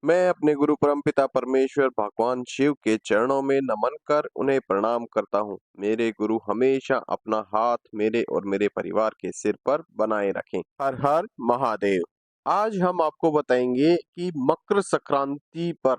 मैं अपने गुरु परमपिता परमेश्वर भगवान शिव के चरणों में नमन कर उन्हें प्रणाम करता हूँ। मेरे गुरु हमेशा अपना हाथ मेरे और मेरे परिवार के सिर पर बनाए रखें। हर हर महादेव। आज हम आपको बताएंगे कि मकर संक्रांति पर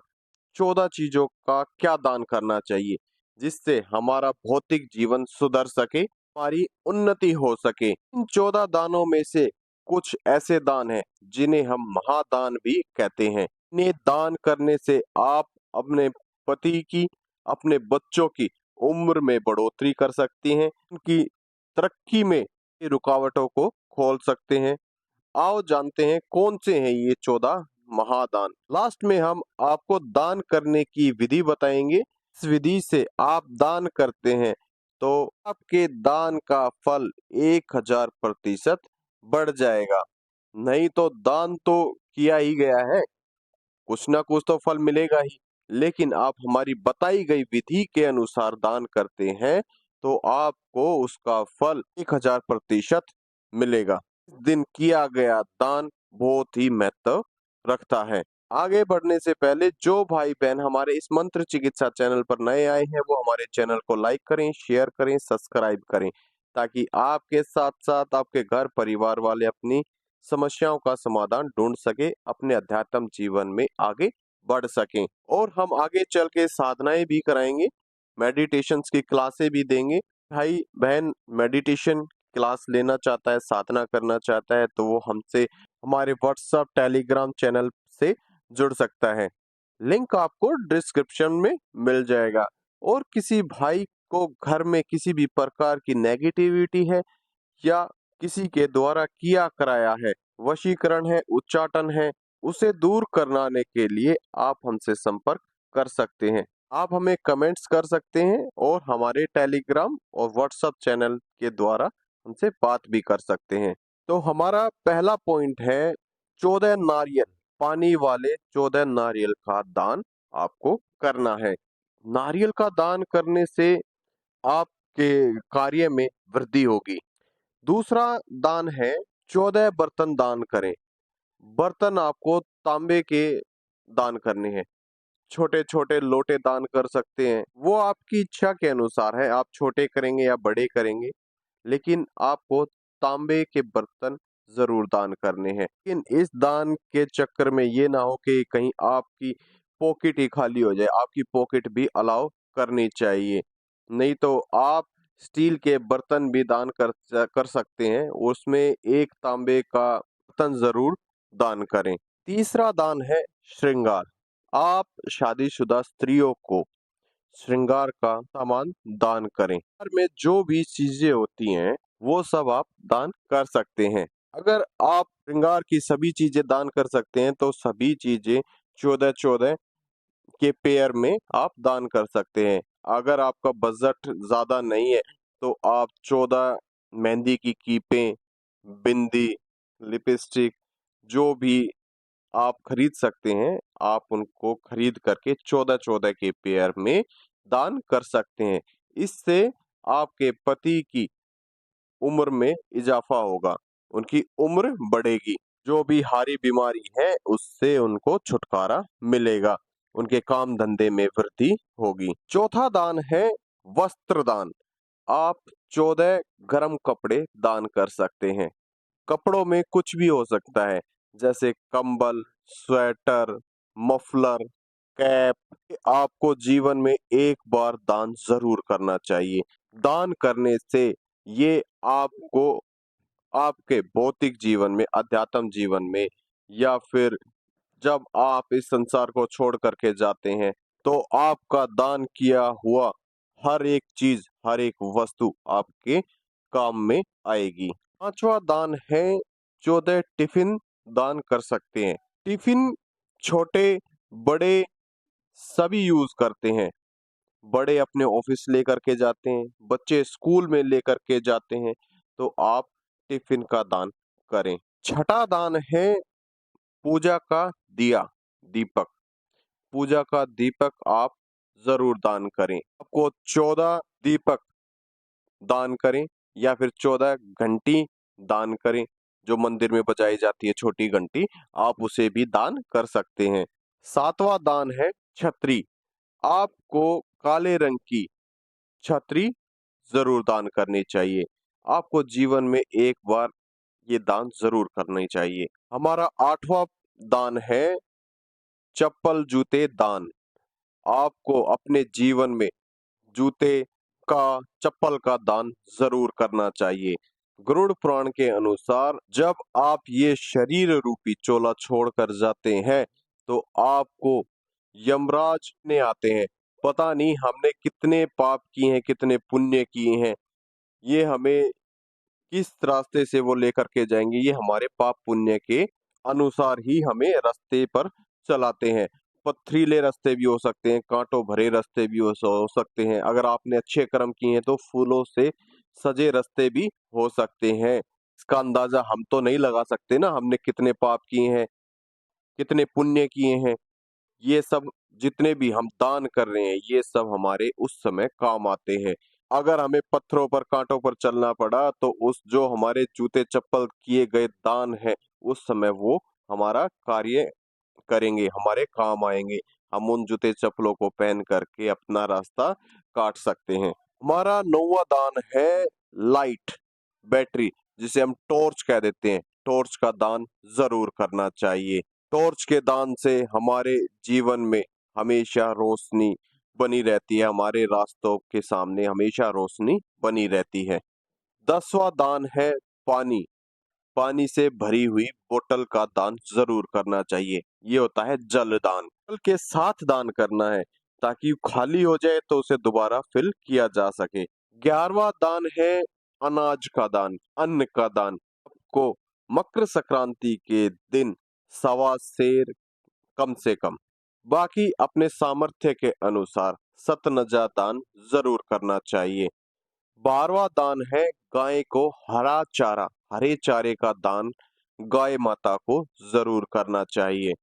14 चीजों का क्या दान करना चाहिए, जिससे हमारा भौतिक जीवन सुधर सके, हमारी उन्नति हो सके। इन 14 दानों में से कुछ ऐसे दान हैं जिन्हें हम महादान भी कहते हैं। इन्हें दान करने से आप अपने पति की, अपने बच्चों की उम्र में बढ़ोतरी कर सकती हैं, उनकी तरक्की में रुकावटों को खोल सकते हैं। आओ जानते हैं कौन से हैं ये 14 महादान। लास्ट में हम आपको दान करने की विधि बताएंगे। इस विधि से आप दान करते हैं तो आपके दान का फल 1000% बढ़ जाएगा। नहीं तो दान तो किया ही गया है, कुछ ना कुछ तो फल मिलेगा ही। लेकिन आप हमारी बताई गई विधि के अनुसार दान करते हैं तो आपको उसका फल 1000% मिलेगा। इस दिन किया गया दान बहुत ही महत्व रखता है। आगे बढ़ने से पहले जो भाई बहन हमारे इस मंत्र चिकित्सा चैनल पर नए आए हैं वो हमारे चैनल को लाइक करें, शेयर करें, सब्सक्राइब करें, ताकि आपके साथ साथ आपके घर परिवार वाले अपनी समस्याओं का समाधान ढूंढ सके, अपने अध्यात्म जीवन में आगे बढ़ सकें। और हम आगे चल के साधनाएं भी कराएंगे, मेडिटेशंस की क्लासें भी देंगे। भाई बहन मेडिटेशन क्लास लेना चाहता है, साधना करना चाहता है तो वो हमसे हमारे व्हाट्सएप टेलीग्राम चैनल से जुड़ सकता है। लिंक आपको डिस्क्रिप्शन में मिल जाएगा। और किसी भाई को घर में किसी भी प्रकार की नेगेटिविटी है या किसी के द्वारा किया कराया है, वशीकरण है, उच्चाटन है, उसे दूर कराने के लिए आप हमसे संपर्क कर सकते हैं। आप हमें कमेंट्स कर सकते हैं और हमारे टेलीग्राम और व्हाट्सएप चैनल के द्वारा हमसे बात भी कर सकते हैं। तो हमारा पहला पॉइंट है 14 नारियल, पानी वाले 14 नारियल का दान आपको करना है। नारियल का दान करने से आपके कार्य में वृद्धि होगी। दूसरा दान है 14 बर्तन दान करें। बर्तन आपको तांबे के दान करने हैं। छोटे छोटे लोटे दान कर सकते हैं, वो आपकी इच्छा के अनुसार है, आप छोटे करेंगे या बड़े करेंगे, लेकिन आपको तांबे के बर्तन जरूर दान करने हैं। लेकिन इस दान के चक्कर में ये ना हो कि कहीं आपकी पॉकेट ही खाली हो जाए, आपकी पॉकेट भी अलाउ करनी चाहिए। नहीं तो आप स्टील के बर्तन भी दान कर सकते हैं, उसमें एक तांबे का बर्तन जरूर दान करें। तीसरा दान है श्रृंगार। आप शादीशुदा स्त्रियों को श्रृंगार का सामान दान करें। घर में जो भी चीजें होती हैं वो सब आप दान कर सकते हैं। अगर आप श्रृंगार की सभी चीजें दान कर सकते हैं तो सभी चीजें 14-14 के पेयर में आप दान कर सकते हैं। अगर आपका बजट ज्यादा नहीं है तो आप 14 मेहंदी की कीपें, बिंदी, लिपस्टिक जो भी आप खरीद सकते हैं, आप उनको खरीद करके 14-14 के पेयर में दान कर सकते हैं। इससे आपके पति की उम्र में इजाफा होगा, उनकी उम्र बढ़ेगी। जो भी हारी बीमारी है उससे उनको छुटकारा मिलेगा, उनके काम धंधे में वृद्धि होगी। चौथा दान है वस्त्र दान। आप 14 गर्म कपड़े दान कर सकते हैं। कपड़ों में कुछ भी हो सकता है, जैसे कंबल, स्वेटर, मफलर, कैप। आपको जीवन में एक बार दान जरूर करना चाहिए। दान करने से ये आपको आपके भौतिक जीवन में, अध्यात्म जीवन में, या फिर जब आप इस संसार को छोड़ करके जाते हैं तो आपका दान किया हुआ हर एक चीज, हर एक वस्तु आपके काम में आएगी। पांचवा दान है 14 टिफिन दान कर सकते हैं। टिफिन छोटे बड़े सभी यूज करते हैं। बड़े अपने ऑफिस लेकर के जाते हैं, बच्चे स्कूल में लेकर के जाते हैं, तो आप टिफिन का दान करें। छठा दान है पूजा का दिया, दीपक। पूजा का दीपक आप जरूर दान करें। आपको 14 दीपक दान करें या फिर 14 घंटी दान करें, जो मंदिर में बजाई जाती है छोटी घंटी, आप उसे भी दान कर सकते हैं। सातवां दान है छतरी। आपको काले रंग की छतरी जरूर दान करनी चाहिए। आपको जीवन में एक बार ये दान जरूर करनी चाहिए। हमारा आठवां दान है चप्पल जूते दान। आपको अपने जीवन में जूते का, चप्पल का दान जरूर करना चाहिए। गरुड़ पुराण के अनुसार जब आप ये शरीर रूपी चोला छोड़कर जाते हैं तो आपको यमराज ने आते हैं। पता नहीं हमने कितने पाप किए हैं, कितने पुण्य किए हैं, ये हमें किस रास्ते से वो लेकर के जाएंगे, ये हमारे पाप पुण्य के अनुसार ही हमें रास्ते पर चलाते हैं। पथरीले रास्ते भी हो सकते हैं, कांटों भरे रास्ते भी हो सकते हैं। अगर आपने अच्छे कर्म किए हैं तो फूलों से सजे रास्ते भी हो सकते हैं। इसका अंदाजा हम तो नहीं लगा सकते ना, हमने कितने पाप किए हैं, कितने पुण्य किए हैं। ये सब जितने भी हम दान कर रहे हैं ये सब हमारे उस समय काम आते हैं। अगर हमें पत्थरों पर, कांटों पर चलना पड़ा तो उस जो हमारे जूते चप्पल किए गए दान है उस समय वो हमारा कार्य करेंगे, हमारे काम आएंगे। हम उन जूते चप्पलों को पहन करके अपना रास्ता काट सकते हैं। हमारा नौवां दान है लाइट, बैटरी, जिसे हम टॉर्च कह देते हैं। टॉर्च का दान जरूर करना चाहिए। टॉर्च के दान से हमारे जीवन में हमेशा रोशनी बनी रहती है, हमारे रास्तों के सामने हमेशा रोशनी बनी रहती है। 10वां दान है पानी। पानी से भरी हुई बोतल का दान जरूर करना चाहिए। ये होता है जल दान। जल के साथ दान करना है ताकि खाली हो जाए तो उसे दोबारा फिल किया जा सके। 11वां दान है अनाज का दान, अन्न का दान। को मकर संक्रांति के दिन सवा सेर कम से कम, बाकी अपने सामर्थ्य के अनुसार सतनजा दान जरूर करना चाहिए। 12वां दान है गाय को हरा चारा, हरे चारे का दान गाय माता को जरूर करना चाहिए।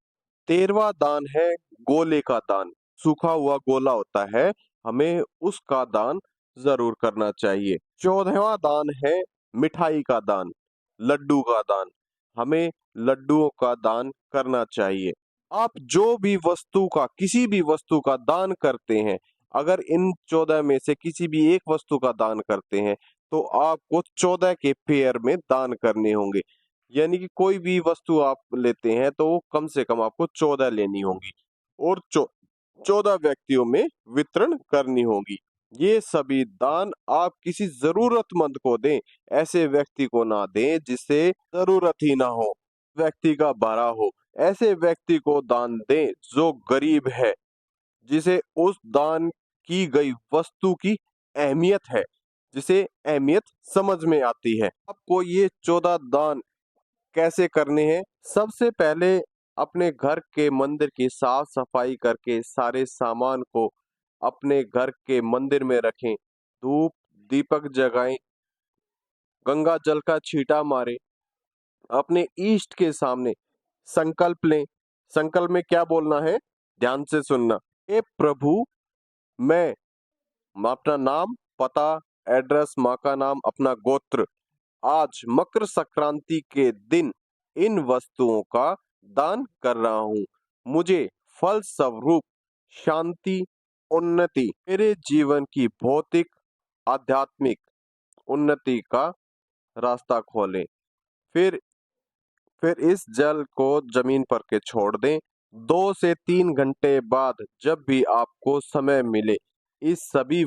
13वां दान है गोले का दान। सूखा हुआ गोला होता है, हमें उसका दान जरूर करना चाहिए। 14वां दान है मिठाई का दान, लड्डू का दान। हमें लड्डुओं का दान करना चाहिए। आप जो भी वस्तु का, किसी भी वस्तु का दान करते हैं, अगर इन 14 में से किसी भी एक वस्तु का दान करते हैं तो आपको 14 के पेयर में दान करने होंगे। यानी कि कोई भी वस्तु आप लेते हैं तो वो कम से कम आपको 14 लेनी होगी और 14 व्यक्तियों में वितरण करनी होगी। ये सभी दान आप किसी जरूरतमंद को दें, ऐसे व्यक्ति को ना दें जिसे जरूरत ही ना हो, व्यक्ति का भरा हो। ऐसे व्यक्ति को दान दें जो गरीब है, जिसे उस दान की गई वस्तु की अहमियत है, जिसे अहमियत समझ में आती है। आपको ये 14 दान कैसे करने हैं? सबसे पहले अपने घर के मंदिर की साफ सफाई करके सारे सामान को अपने घर के मंदिर में रखें। धूप दीपक जगाएं, गंगा जल का छींटा मारें, अपने इष्ट के सामने संकल्प लें। संकल्प में क्या बोलना है? ध्यान से सुनना। हे प्रभु, मैं अपना नाम, पता, एड्रेस, माँ का नाम, अपना गोत्र, आज मकर संक्रांति के दिन इन वस्तुओं का दान कर रहा हूँ। मुझे फल स्वरूप शांति, उन्नति, मेरे जीवन की भौतिक आध्यात्मिक उन्नति का रास्ता खोलें। फिर फिर इस जल को जमीन पर के छोड़ दें। 2 से 3 घंटे बाद जब भी आपको समय मिले इन सभी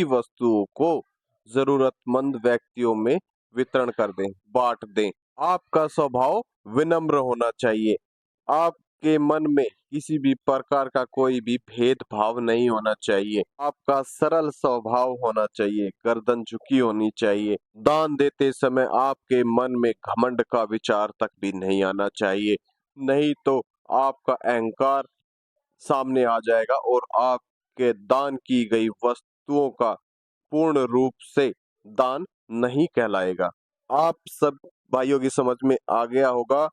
वस्तुओं को जरूरतमंद व्यक्तियों में वितरण कर दें, बांट दें। आपका स्वभाव विनम्र होना चाहिए। आपके मन में किसी भी प्रकार का कोई भी भेदभाव नहीं होना चाहिए। आपका सरल स्वभाव होना चाहिए, गर्दन झुकी होनी चाहिए। दान देते समय आपके मन में घमंड का विचार तक भी नहीं आना चाहिए, नहीं तो आपका अहंकार सामने आ जाएगा और आपके दान की गई वस्तुओं का पूर्ण रूप से दान नहीं कहलाएगा। आप सब भाइयों की समझ में आ गया होगा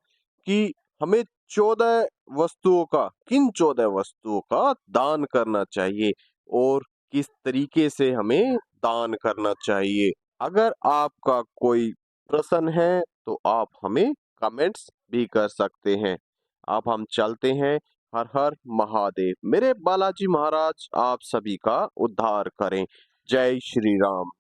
कि हमें 14 वस्तुओं का, किन 14 वस्तुओं का दान करना चाहिए और किस तरीके से हमें दान करना चाहिए। अगर आपका कोई प्रश्न है तो आप हमें कमेंट्स भी कर सकते हैं। अब हम चलते हैं। हर हर महादेव। मेरे बालाजी महाराज आप सभी का उद्धार करें। जय श्री राम।